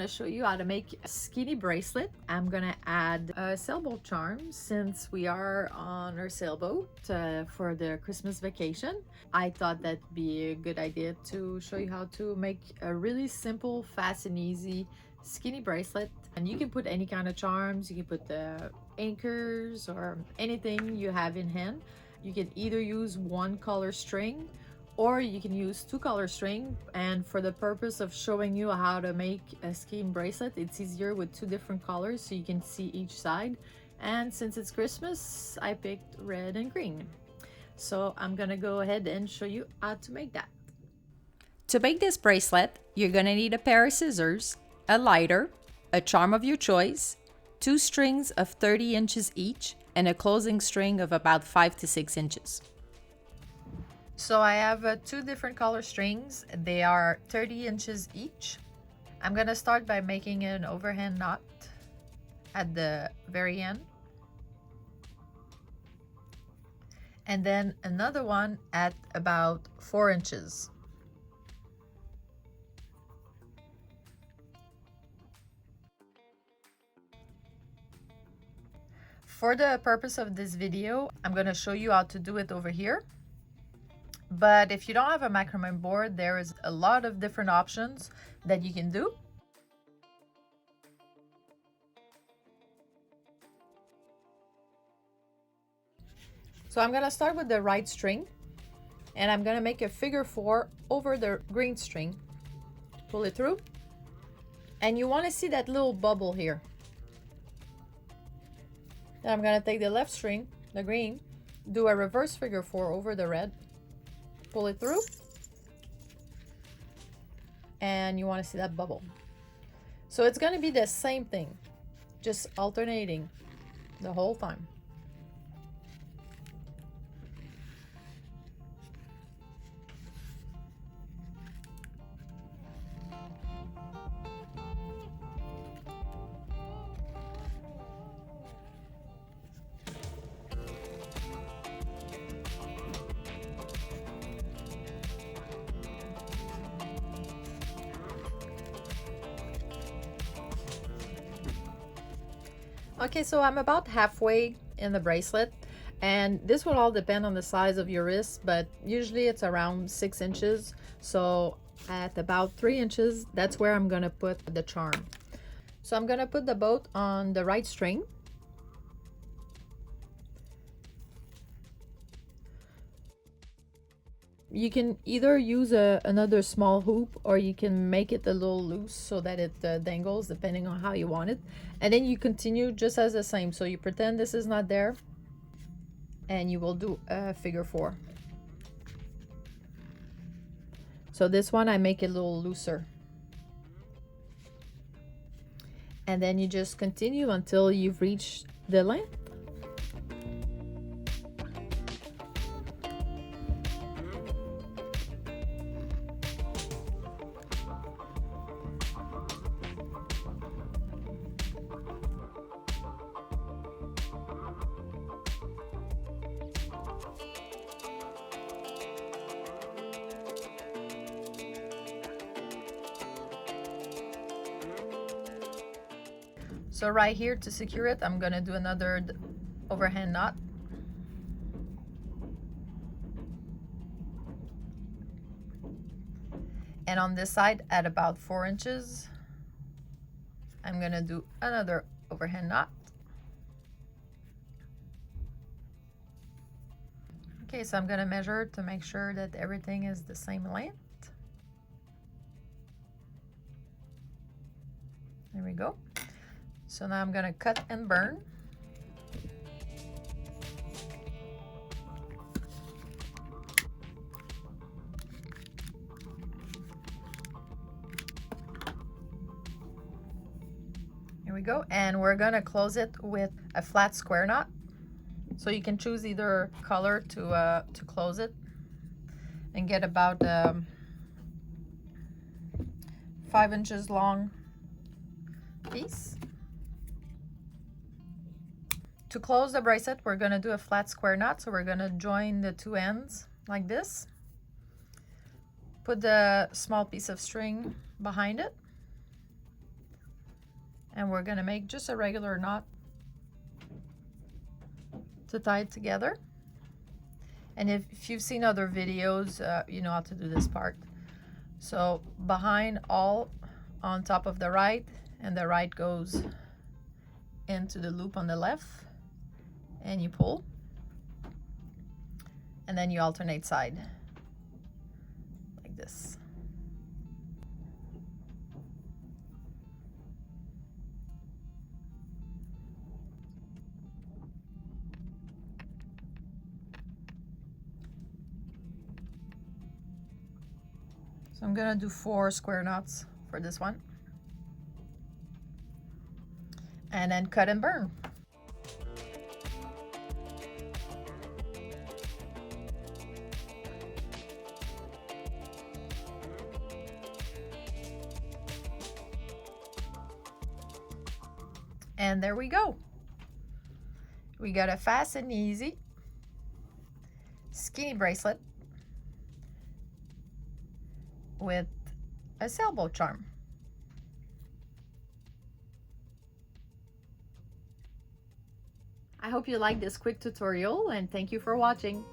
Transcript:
show you how to make a skinny bracelet. I'm gonna add a sailboat charm since we are on our sailboat for the Christmas vacation. I thought that'd be a good idea to show you how to make a really simple, fast and easy skinny bracelet. And you can put any kind of charms. You can put the anchors or anything you have in hand. You can either use one color string or you can use two color string, and for the purpose of showing you how to make a skinny bracelet, it's easier with two different colors so you can see each side. And since it's Christmas, I picked red and green. So I'm gonna go ahead and show you how to make that. To make this bracelet, you're gonna need a pair of scissors, a lighter, a charm of your choice, 2 strings of 30 inches each, and a closing string of about 5 to 6 inches. So I have 2 different color strings. They are 30 inches each. I'm gonna start by making an overhand knot at the very end. And then another one at about 4 inches. For the purpose of this video, I'm gonna show you how to do it over here. But if you don't have a macrame board, there is a lot of different options that you can do. So I'm gonna start with the right string and I'm gonna make a figure 4 over the green string. Pull it through. And you wanna see that little bubble here. Then I'm gonna take the left string, the green, do a reverse figure 4 over the red. Pull it through, and you want to see that bubble. So it's going to be the same thing, just alternating the whole time. Okay, so I'm about halfway in the bracelet, and this will all depend on the size of your wrist, but usually it's around 6 inches. So at about 3 inches, that's where I'm gonna put the charm. So I'm gonna put the boat on the right string. You can either use another small hoop, or you can make it a little loose so that it dangles depending on how you want it. And then you continue just as the same. So you pretend this is not there and you will do a figure 4. So this one I make it a little looser. And then you just continue until you've reached the length. So right here, to secure it, I'm gonna do another overhand knot. And on this side, at about 4 inches, I'm gonna do another overhand knot. Okay, so I'm gonna measure to make sure that everything is the same length. There we go. So now I'm gonna cut and burn. Here we go, and we're gonna close it with a flat square knot. So you can choose either color to close it, and get about 5 inches long piece. To close the bracelet, we're gonna do a flat square knot. So we're gonna join the 2 ends like this. Put the small piece of string behind it. And we're gonna make just a regular knot to tie it together. And if you've seen other videos, you know how to do this part. So behind all on top of the right, and the right goes into the loop on the left, and you pull, and then you alternate side like this. So I'm gonna do 4 square knots for this one. And then cut and burn. And there we go. We got a fast and easy skinny bracelet with a sailboat charm. I hope you liked this quick tutorial, and thank you for watching.